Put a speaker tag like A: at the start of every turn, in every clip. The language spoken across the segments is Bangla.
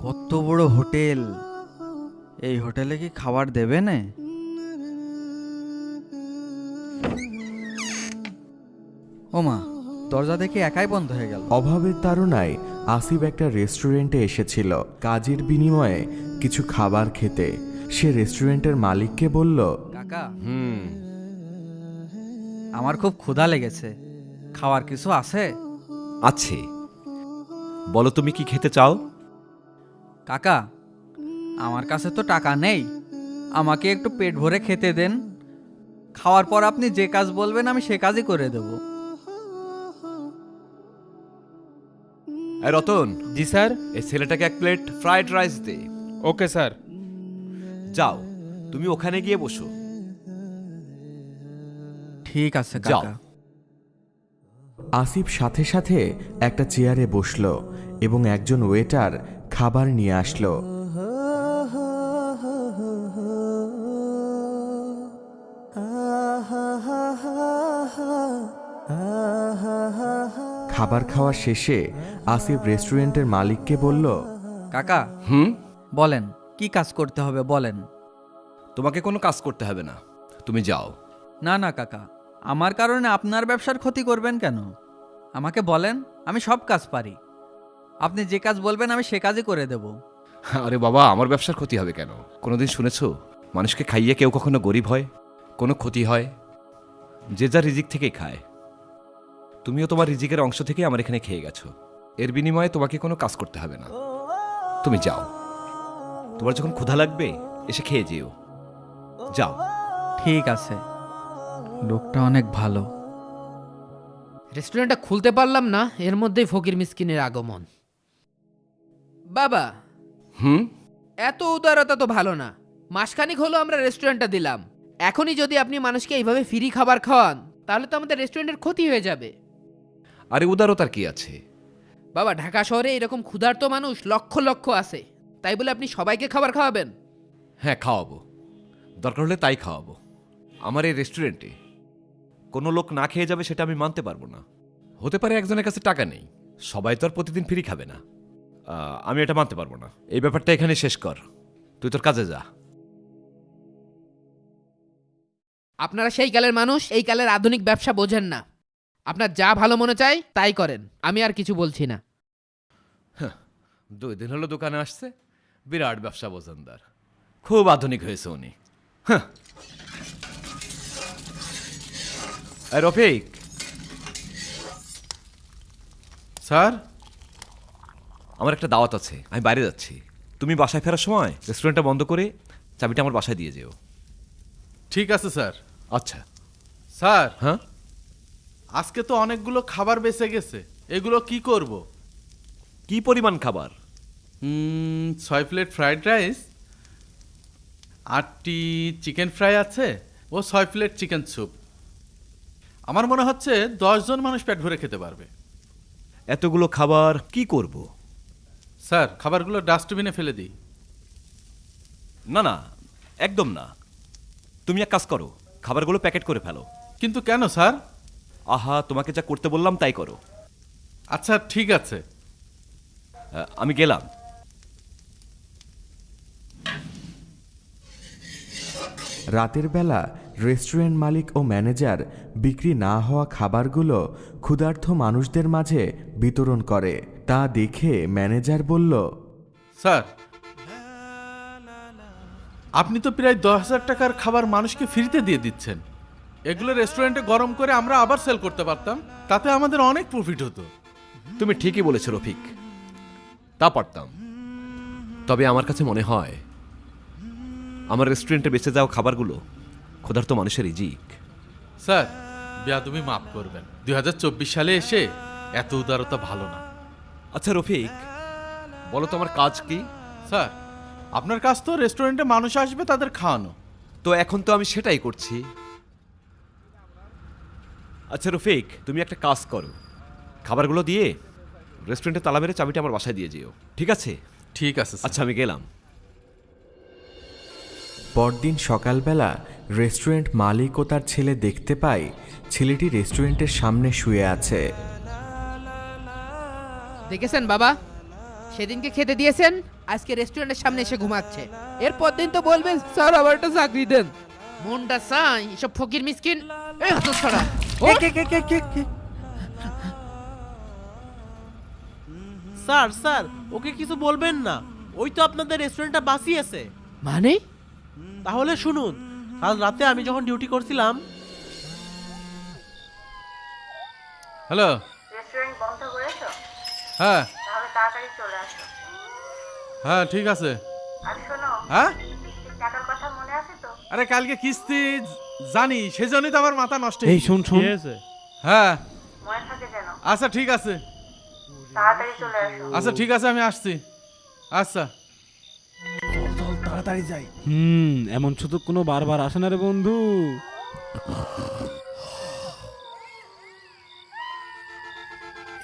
A: কত বড় হোটেল! এই হোটেলে কি খাবার দেবে না? ওমা, দরজা দেখে একাই বন্ধ হয়ে গেল।
B: অভাবের তাড়নায় আসিফ একটা রেস্টুরেন্টে এসেছিল কাজের বিনিময়ে কিছু খাবার খেতে। সে রেস্টুরেন্টের মালিককে বলল,
A: কাকা, আমার খুব ক্ষুধা লেগেছে, খাওয়ার কিছু আছে?
C: আছে, বলো তুমি কি খেতে চাও?
A: কাকা, আমার কাছে তো টাকা নেই, আমাকে একটু পেট ভরে খেতে দেন। খাওয়ার পর আপনি যে কাজ বলবেন আমি সে কাজই করে দেব।
C: এই রতন,
D: জি স্যার।
C: এই ছেলেটাকে এক প্লেট ফ্রাইড রাইস দে।
D: Okay sir.
C: যাও, তুমি ওখানে গিয়ে বসো।
A: ঠিক আছে
C: যাও।
A: কাকা।
B: আসিফ সাথে সাথে একটা চেয়ারে বসল এবং একজন ওয়েটার খাবার নিয়ে আসলো। খাবার খাওয়া শেষে আসিফ রেস্টুরেন্টের মালিককে বলল,
A: কাকা, বলেন কি কাজ করতে হবে বলেন।
C: তোমাকে কোনো কাজ করতে হবে না, তুমি যাও।
A: না না কাকা, আমার কারণে আপনার ব্যবসার ক্ষতি করবেন কেন? আমাকে বলেন, আমি সব কাজ পারি। আপনি যে কাজ বলবেন আমি সে কাজই করে দেব।
C: আরে বাবা, আমার ব্যবসার ক্ষতি হবে কেন? কোনোদিন শুনেছো মানুষকে খাইয়ে কেউ কখনো গরিব হয়, কোনো ক্ষতি হয়? যে যা রিজিক থেকেই খায়। তুমিও তোমার রিজিকের অংশ থেকে আমার এখানে খেয়ে গেছো, এর বিনিময়ে তোমাকে কোনো কাজ করতে হবে না। তুমি যাও, তোমার যখন ক্ষুধা লাগবে এসে খেয়ে যেও। যাও।
A: ঠিক আছে, লোকটা অনেক ভালো।
E: রেস্টুরেন্টটা খুলতে পারলাম না, এর মধ্যেই ফকির মিসকিনের আগমন। বাবা, এত উদারতা তো ভালো না। মাসখানিক হলো আমরা রেস্টুরেন্টটা দিলাম, এখনই যদি আপনি মানুষকে এইভাবে ফ্রি খাবার খাওয়ান তাহলে তো আমাদের রেস্টুরেন্টের ক্ষতি হয়ে যাবে।
C: আরে উদারতার কি আছে?
E: বাবা, ঢাকা শহরে এরকম ক্ষুধার্ত মানুষ লক্ষ লক্ষ আছে, তাই বলে আপনি সবাইকে খাবার খাওয়াবেন?
C: হ্যাঁ, খাওয়াবো, দরকার হলে তাই খাওয়াবো। আমার এই রেস্টুরেন্টে কোনো লোক না খেয়ে যাবে সেটা আমি মানতে পারবো না। হতে পারে একজনের কাছে টাকা নেই, সবাই তো আর প্রতিদিন ফ্রি খাবে না। আমি এটা মানতে পারবো না। এই ব্যাপারটা এখানে শেষ কর, তুই তোর কাজে যা।
E: আপনারা সেই কালের মানুষ, এই কালের আধুনিক ব্যবসা বোঝেন না। আপনার যা ভালো মনে চায় তাই করেন, আমি আর কিছু বলছি না।
C: 2 দিন হলো দোকানে আসছে, বিরাট ব্যবসা বোঝনদার, খুব আধুনিক হয়েছে উনি। এই রফিক।
D: স্যার,
C: আমার একটা দাওয়াত আছে, আমি বাইরে যাচ্ছি। তুমি বাসায় ফেরার সময় রেস্টুরেন্টটা বন্ধ করে চাবিটা আমার বাসায় দিয়ে যেও।
D: ঠিক আছে স্যার।
C: আচ্ছা।
D: স্যার,
C: হ্যাঁ,
D: আজকে তো অনেকগুলো খাবার বেঁচে গেছে, এগুলো কি করব?
C: কি পরিমাণ খাবার?
D: 6 প্লেট ফ্রাইড রাইস, 8টি চিকেন ফ্রাই আছে ও 6 প্লেট চিকেন স্যুপ। আমার মনে হচ্ছে 10 জন মানুষ পেট ভরে খেতে পারবে।
C: এতগুলো খাবার কি করব?
D: স্যার, খাবারগুলো ডাস্টবিনে ফেলে দিই।
C: না না, একদম না। তুমি এক কাজ করো, খাবারগুলো প্যাকেট করে ফেলো।
D: কিন্তু কেন স্যার?
C: আহা, তোমাকে যা করতে বললাম তাই করো।
D: আচ্ছা ঠিক আছে।
C: আমি গেলাম।
B: রাতের বেলা রেস্টুরেন্ট মালিক ও ম্যানেজার বিক্রি না হওয়া খাবারগুলো ক্ষুধার্ত মানুষদের মাঝে বিতরণ করে। তা দেখে ম্যানেজার বলল,
D: স্যার, আপনি তো প্রায় 10,000 টাকার খাবার মানুষকে ফ্রিতে দিয়ে দিচ্ছেন। এগুলো রেস্টুরেন্টে গরম করে আমরা আবার সেল করতে পারতাম, তাতে আমাদের অনেক প্রফিট হতো।
C: তুমি ঠিকই বলেছ রফিক, তা পারতাম। তবে আমার কাছে মনে হয় আমার রেস্টুরেন্টে বেঁচে যাওয়া খাবারগুলো ক্ষুধার্ত মানুষের রিজিক।
D: স্যার, বেয়াদবি মাফ করবেন, 2024 সালে এসে এত উদারতা ভালো না।
C: আচ্ছা রফিক, বলো তো আমার কাজ কি?
D: স্যার, আপনার কাছ তো রেস্টুরেন্টে মানুষ আসবে তাদের খাওয়ানো।
C: তো এখন তো আমি সেটাই করছি। আচ্ছা রফিক, তুমি একটা কাজ করো, খাবারগুলো দিয়ে রেস্টুরেন্টে তালা মেরে চাবিটা আমার বাসায় দিয়ে যেও, ঠিক আছে?
D: ঠিক আছে স্যার।
C: আচ্ছা, আমি গেলাম।
B: পরদিন সকালবেলা রেস্টুরেন্ট মালিক ও তার ছেলে দেখতে পায় ছেলেটি রেস্টুরেন্টের সামনে শুয়ে আছে।
E: দেখেছেন বাবা, সেদিনকে খেতে দিয়েছেন আজকে রেস্টুরেন্টের সামনে এসে ঘুমাচ্ছে, এরপর দিন তো বলবেন স্যার আবার একটা চাকরি দেন। মনটা চাই এসব ফকির মিসকিন এই হাত ছড়া।
F: স্যার স্যার ওকে কিছু বলবেন না, ওই তো আপনাদের রেস্টুরেন্টটা বাঁচিয়েছে।
E: মানে
F: তাহলে শুনুন, কাল রাতে আমি যখন ডিউটি করছিলাম।
D: হ্যালো,
G: রেস্টুরেন্ট বন্ধ করেছো?
D: হ্যাঁ
G: তাহলে তাড়াতাড়ি চলে আসো।
D: হ্যাঁ ঠিক আছে।
G: আর শোনো,
D: হ্যাঁ
G: কিস্তির টাকার কথা মনে আছে তো?
D: আরে কালকে কিস্তি জানি, সেজন্যই তো আমার মাথা নষ্ট
H: এই শোন শোন,
D: হ্যাঁ
G: মনে থাকে যেন।
D: আচ্ছা ঠিক আছে,
G: তাড়াতাড়ি চলে আসো।
D: আচ্ছা ঠিক আছে, আমি আসছি। আচ্ছা
H: এমন সুযোগ কোনো বারবার আসে না রে বন্ধু।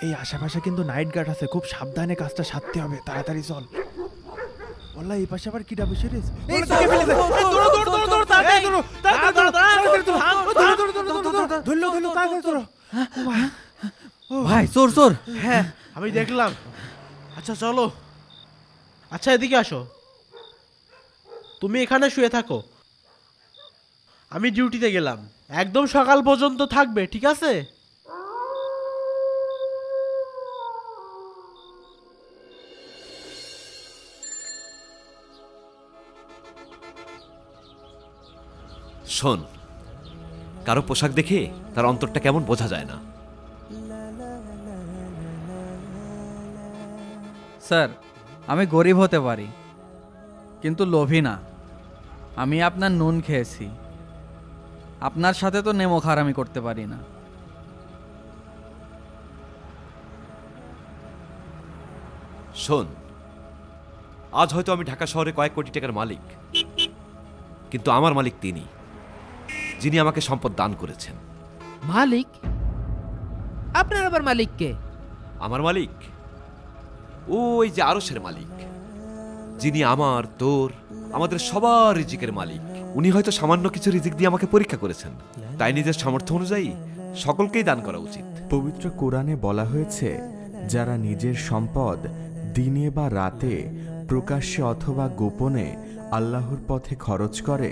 I: এই আশেপাশে কিন্তু নাইট গার্ড আছে, খুব সাবধানে কাজটা সারতে হবে, তাড়াতাড়ি চল। বললা এই পাশে আবার কিটা বসে রে? এই তোকে ফেলে দে, দৌড়ো দৌড়ো দৌড়ো দৌড়ো, তাড়াতাড়ি দৌড়ো, তাড়াতাড়ি দৌড়ো, তাড়াতাড়ি দৌড়ো, ধরলো ধরলো, তাড়াতাড়ি দৌড়ো।
A: ভাই চোর চোর।
F: হ্যাঁ আমি দেখলাম। আচ্ছা চলো, আচ্ছা এদিকে আসো, তুমি এখানে শুয়ে থাকো, আমি ডিউটিতে গেলাম। একদম সকাল পর্যন্ত থাকবে, ঠিক আছে?
C: শোন, কারো পোশাক দেখে তার অন্তরটা কেমন বোঝা যায় না।
A: স্যার আমি গরিব হতে পারি, কিন্তু লোভী না। আমি আপনার নুন খেয়েছি, আপনার সাথে তো নেমো খারামি করতে পারি না।
C: শোন, আজ হয়তো আমি ঢাকা শহরে কয়েক কোটি টাকার মালিক, কিন্তু আমার মালিক তিনি, যিনি আমাকে সম্পদ দান করেছেন।
E: মালিক? আপনার আবার মালিক কে?
C: আমার মালিক ওই যে আরশের মালিক, যিনি আমার, তোর, আমাদের সবার রিজিকের মালিক। উনি হয়তো সামান্য কিছু রিজিক দিয়ে আমাকে পরীক্ষা করেছেন, তাই নিজের সামর্থ্য অনুযায়ী সকলকেই দান করা উচিত।
B: পবিত্র কোরআনে বলা হয়েছে, যারা নিজের সম্পদ দিনে বা রাতে, প্রকাশ্যে অথবা গোপনে আল্লাহর পথে খরচ করে,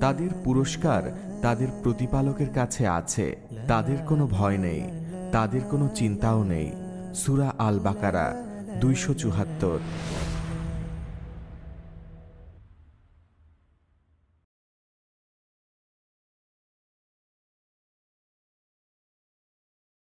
B: তাদের পুরস্কার তাদের প্রতিপালকের কাছে আছে। তাদের কোনো ভয় নেই, তাদের কোনো চিন্তাও নেই। সূরা আল বাকারা 274।